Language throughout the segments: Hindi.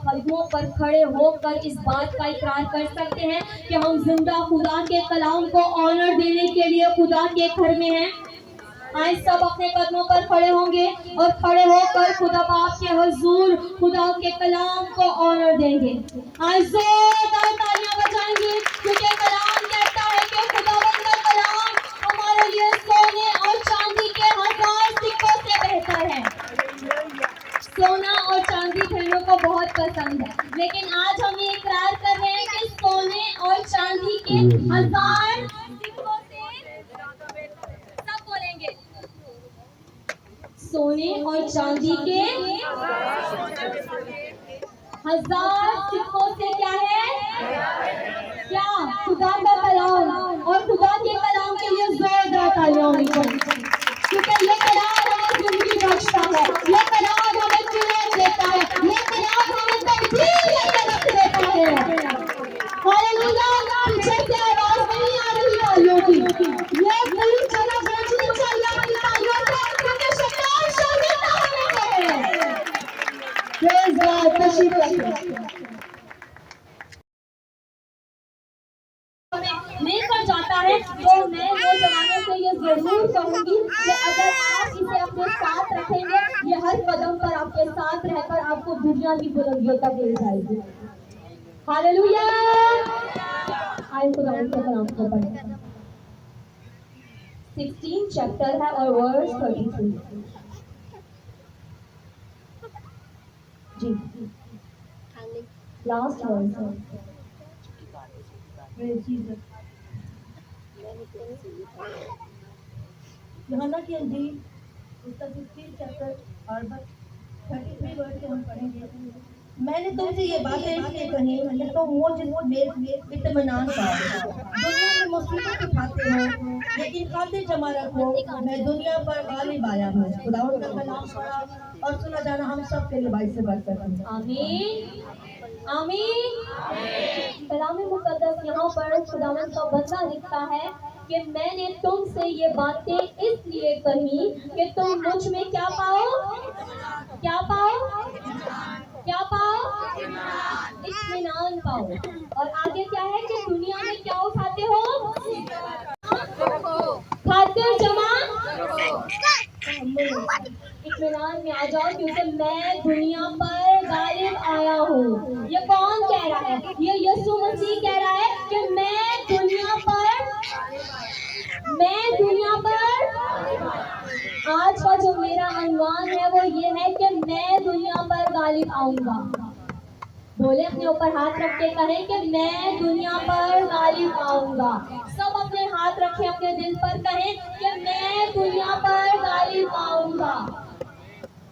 कदमों पर खड़े होकर इस बात का इकरार कर सकते हैं कि हम जिंदा खुदा के कलाम को ऑनर देने के लिए खुदा के घर में हैं? आज सब अपने कदमों पर खड़े होंगे और खड़े होकर खुदा बाप के हुजूर खुदा के कलाम को ऑनर देंगे। आज जोरदार तालियां बजाएंगे, क्योंकि कलाम कहता है कि खुदावंद का कलाम हमारे लिए सोने और चांदी के 1000 सिक्कों से बेहतर है। सोना और चांदी बहनों को बहुत पसंद है, लेकिन आज हम ये इकरार कर रहे हैं कि सोने और चांदी के 1000 सिक्कों से, सब बोलेंगे, सोने और चांदी के 1000 सिक्कों से क्या है? क्या? खुदा का कलाम। और खुदा के कलाम के लिए जोरदार तालियां होनी चाहिए, क्योंकि ये कलाम हमें जिंदगी बख्शता है, ये कलाम हमें चुनौती देता है, ये कलाम हमें तब्दील करके रख देता है। हालेलुया! पीछे से आवाज नहीं आ रही तालियों की, ये पूरी जगह गूंजनी चाहिए अपनी तालियों से, क्योंकि शैतान शर्मिंदा होने को है। प्रेज़ गॉड, तशरीफ रखिए। लेकर जाता है, तो मैं वो जवानों से ये जरूर कहूंगी कि अगर आप इसे अपने साथ रखेंगे, ये हर कदम पर आपके साथ रहकर आपको दुनिया की बुलंदियों तक ले जाएगी। हालेलुया! आइए खुदा के कलाम को पढ़ें। 16 चैप्टर है और वर्स 33 जी, लास्ट वर्स है। यूहन्ना की इंजील उसका 16 चैप्टर और 33 वर्ड से हम पढ़ेंगे। मैंने तुमसे ये बातें इसलिए कही कि तुम मुझ में इत्मीनान पाओ। दुनिया में मुसीबत उठाते हो, लेकिन खातिर जमा रखो, मैं दुनिया पर गालिब आया हूँ। खुदावंद का कलाम पढ़ा और सुना जाना हम सब के लिए भाई से बरकत है। आमीन, आमीन। कलाम मुकद्दस यहाँ पर खुदावंद का बंदा लिखता है कि मैंने तुमसे ये बातें इसलिए कही कि तुम मुझ में क्या पाओ? क्या पाओ? क्या पाओ? इत्मीनान पाओ। और आगे क्या है कि दुनिया में क्या उठाते हो? खातिर जमा इत्मीनान में आ जाओ, क्योंकि मैं दुनिया पर गालिब आया हूँ। ये कौन कह रहा है? ये यीशु मसीह कह रहा है कि मैं दुनिया पर आज का जो मेरा अनुमान है वो ये है कि मैं दुनिया पर गालिब आऊंगा। बोले, अपने ऊपर हाथ रख के कहें कि मैं दुनिया पर गालिब आऊंगा। सब अपने हाथ रखें अपने दिल पर, कहें कि मैं दुनिया पर गालिब आऊंगा।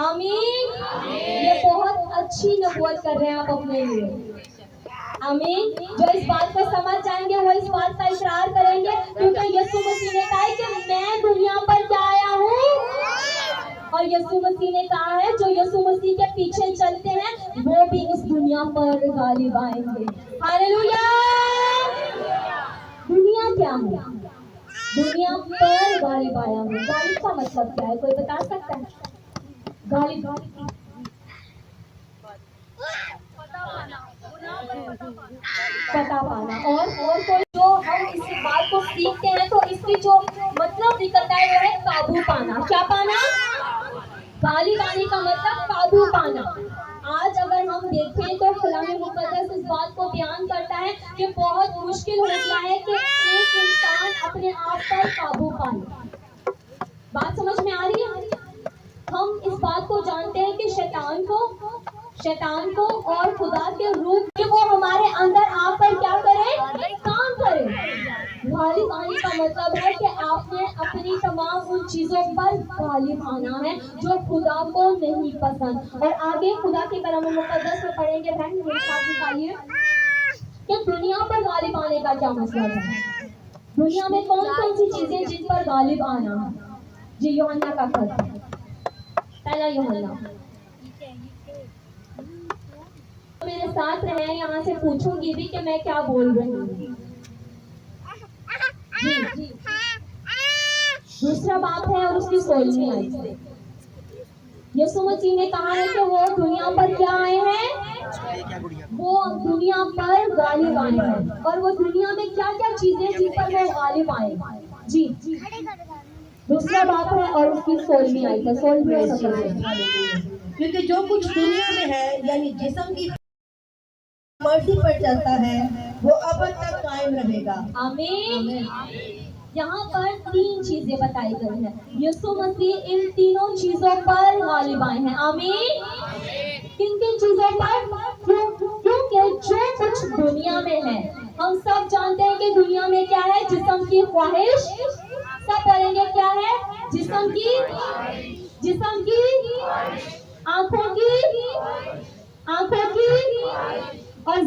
आमीन। ये बहुत अच्छी नबूवत कर रहे हैं आप अपने लिए। आमीन। जो इस बात को समझ जाएंगे वो इस बात का इकरार करेंगे, क्योंकि यीशु मसीह ने कहा है कि मैं दुनिया पर क्या आया हूँ। और यीशु मसीह ने कहा है जो यीशु मसीह के पीछे चलते हैं वो भी इस दुनिया पर गालिब आएंगे। हालेलुया! दुनिया क्या है? दुनिया पर गालिब आया हूँ। गालिब का मतलब क्या है? कोई बता सकता है? गालिब पता पाना। और कोई जो हम इस बात को सीखते हैं तो इसकी जो मतलब निकलता है वो है काबू पाना। क्या पाना? गालिब आने का मतलब काबू पाना। आज अगर हम देखें तो कलाम मुकद्दस इस बात को बयान करता है कि बहुत मुश्किल हो गया है कि एक इंसान अपने आप पर काबू पाए। बात समझ में आ रही है? हम इस बात को जानते हैं कि शैतान को और खुदा के रूप में वो हमारे अंदर आकर क्या करे? काम करे। गालिब आने का मतलब है कि आपने अपनी तमाम उन चीजों पर गालिब आना है जो खुदा को नहीं पसंद। और आगे खुदा के कलाम मुकद्दस में पढ़ेंगे, बहन मेरे साथ निकालिए कि दुनिया पर गालिब आने का क्या मतलब है। दुनिया में कौन कौन सी चीजें जिन पर गालिब आना है? जी, यूहन्ना का खत, पहला यूहन्ना। मेरे साथ रहे, यहाँ से पूछूंगी भी कि मैं क्या बोल रही हूँ। जी, दूसरा बाप है और उसकी 16वीं आयत। यीशु मसीह ने कहा है कि वो दुनिया पर क्या आए हैं? वो दुनिया पर गालिब आए हैं, और वो दुनिया में क्या क्या चीजें जिन पर वो गालिब आए। जी, दूसरा बात है, और उसकी 16वीं आयत है, 16वीं और 17वीं। क्योंकि जो कुछ दुनिया में है यानी जिस्म की मर्जी पर चलता है वो अब तक कायम रहेगा। आमीन। यहाँ पर 3 चीजें बताई गई हैं। यीशु मसीह इन तीनों चीजों पर गालिब आए हैं। आमीन। किन किन चीजों पर? क्योंकि जो कुछ दुनिया में है, हम सब जानते हैं कि दुनिया में क्या है? जिस्म की ख्वाहिश। सब बोलेंगे क्या है? जिस्म की आंखों की और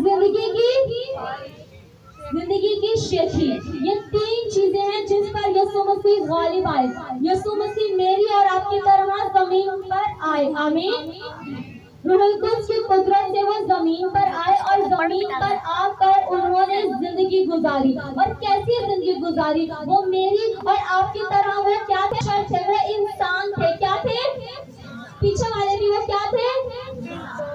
जिंदगी की शेखी। ये 3 चीजें हैं जिस पर यीशु मसीह गालिब आए। यीशु मसीह मेरी और आपकी तरह जमीन पर आए। आमीन। रूहुल कुद्स की कुदरत से वो जमीन पर आए, और जमीन पर आकर उन्होंने जिंदगी गुजारी। और कैसी जिंदगी गुजारी? वो मेरी और आपकी तरह वो क्या थे? वो इंसान थे। क्या थे? पीछे वाले भी वो क्या थे?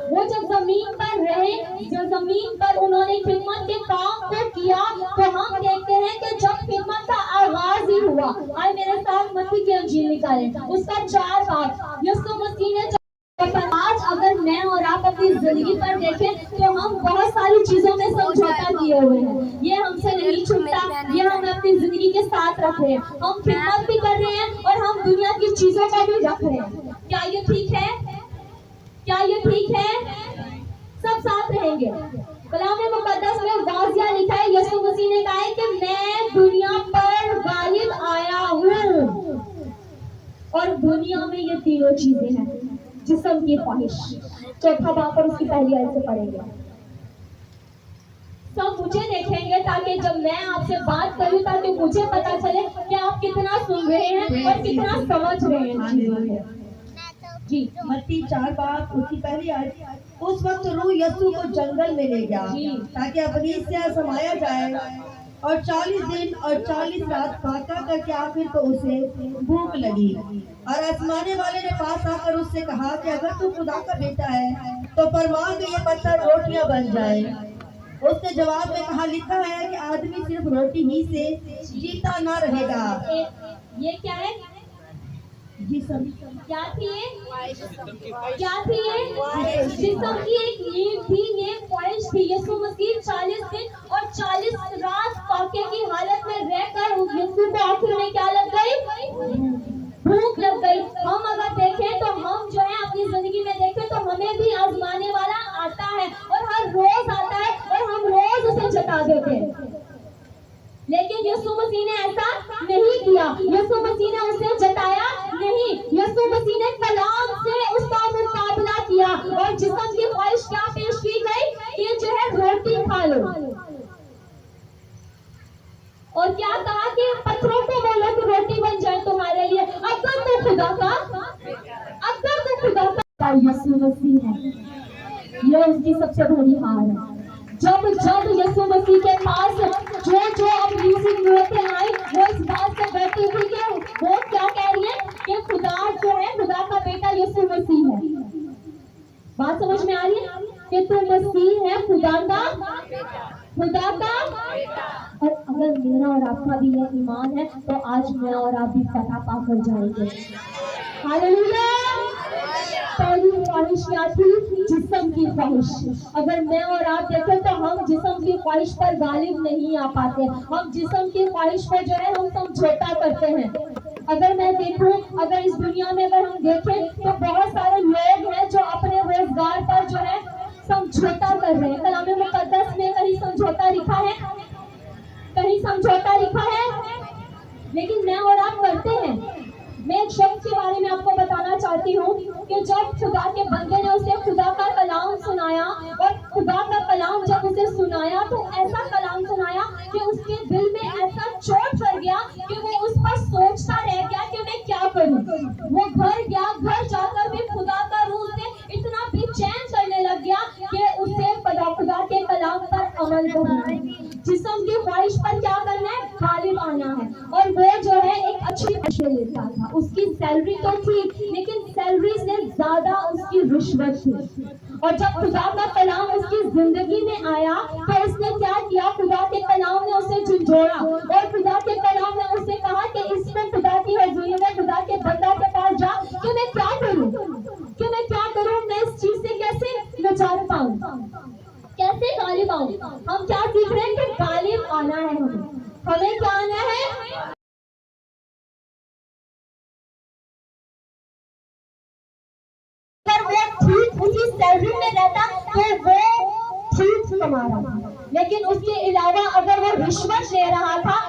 वो जब जमीन पर रहे, जब जमीन पर उन्होंने खिदमत के काम को किया, तो हम देखते हैं कि जब खिदमत का आगाज ही हुआ, आए मेरे साथ मत्ती की इंजील निकालें, उसका 4 बाब। यीशु मसीह ने आज अगर मैं और आप अपनी जिंदगी पर देखें तो हम बहुत सारी चीजों में समझौता किए हुए हैं। ये हमसे नहीं छूटता, ये हम अपनी जिंदगी के साथ रख रहे हैं। हम खिदमत भी कर रहे हैं और हम दुनिया की चीजों को भी रख रहे हैं। क्या ये ठीक है? क्या ये ठीक है? सब साथ रहेंगे। कलाम मुकद्दस में वाज़िया लिखा है, यीशु मसीह ने कहा है कि मैं दुनिया पर गालिब आया हूँ, और दुनिया में ये तीनों चीजें हैं। जिस्म की ख्वाहिश, चौथा बाप और उसकी पहली आयत से पढ़ेंगे। सब मुझे देखेंगे ताकि जब मैं आपसे बात करूं, ताकि मुझे पता चले कि आप कितना सुन रहे हैं और कितना समझ रहे हैं। जी, मत्ती 4 बाब उसकी पहली आयत। उस वक्त रूह यीशु को जंगल में ले गया ताकि अपनी से समाया जाए, और 40 दिन और 40 रात भागा करके आखिर तो उसे भूख लगी। और आसमाने वाले ने पास आकर उससे कहा कि अगर तू खुदा का बेटा है तो फरमा कि ये पत्थर रोटियां बन जाए। उसने जवाब में कहा, लिखा है कि आदमी सिर्फ रोटी ही से जीता ना रहेगा। ये क्या है? जिस्म। क्या थी ये? क्या थी ये? जिस्म की एक नींव थी, ये ख्वाहिश थी। यीशु मसीह 40 दिन और 40 रात फाके की हालत में रहकर यीशु को आखिर में क्या लग गई? भूख लग गई। हम अगर देखें तो हम जो है अपनी जिंदगी में देखें तो हमें भी आजमाने वाला आता है, और हर रोज आता है, और हम रोज उसे जता देते हैं। लेकिन यीशु मसीह ने ऐसा नहीं किया। यीशु मसीह ने उसे जताया नहीं। यीशु मसीह ने कलाम से उसका मुकाबला किया, और जिस्म की ख्वाहिश क्या पेश की गई कि जो है रोटी खा लो, और क्या कहा कि पत्थरों को बोलो कि रोटी बन जाए तुम्हारे लिए। अगर तो खुदा का यीशु मसीह है, ये उसकी सबसे बड़ी हार है। जब यीशु मसीह के पास जो अपनी जरूरतें आई, वो इस बात से डरती थी कि वो क्या कह रही है कि खुदा जो है, खुदा का बेटा यीशु मसीह है। बात समझ में आ रही है कि तू मसीह है, खुदा का। और अगर मेरा और आपका भी ये ईमान है तो आज मैं और आप भी फतह पाकर जाएंगे। हालेलुया। पहली ख्वाहिश क्या थी? जिस्म की ख्वाहिश। अगर मैं और आप देखें तो हम जिस्म की ख्वाहिश पर गालिब नहीं आ पाते। हम जिस्म की ख्वाहिश पर जो है हम समझौता करते हैं। अगर मैं देखूं, अगर इस दुनिया में अगर हम देखें तो बहुत सारे लोग हैं जो अपने रोजगार पर जो है समझौता कर रहे हैं। कलाम मुकद्दस में कहीं समझौता लिखा है? कहीं समझौता लिखा है? लेकिन मैं और आप करते हैं। मैं एक शख्स के बारे में आपको बताना चाहती हूँ कि जब खुदा के बंदे ने उसे खुदा का कलाम सुनाया, और खुदा का कलाम जब उसे सुनाया तो ऐसा कलाम सुनाया कि उसके दिल में ऐसा चोट कर गया कि वो उस पर सोचता रह गया कि मैं क्या करूँ। वो घर गया, घर जाकर भी खुदा का रूह से इतना बेचैन करने लग गया कि उसे खुदा के कलाम पर अमल करना है, जिस्म की ख्वाहिश पर क्या करना है, गालिब आना है। और वो जो है एक अच्छी पैसे लेता था, उसकी सैलरी तो थी लेकिन सैलरी से ज्यादा उसकी रिश्वत थी। और जब खुदा का कलाम उसकी जिंदगी में आया तो उसने क्या किया, खुदा के कलाम ने उसे झंझोड़ा और खुदा के कलाम ने उसे कहा कि इसमें खुदा की हजूरी में खुदा के बंदा के पास जा कि मैं क्या करूं, कि मैं क्या करूं, मैं इस चीज से कैसे निजात पाऊं, कैसे गालिब आऊं। हम क्या सीख रहे हैं कि गालिब आना है, हमें क्या आना है, अगर वो ठीक उसी सैलरी में रहता तो वो ठीक कमा रहा था, लेकिन उसके अलावा अगर वो रिश्वत ले रहा था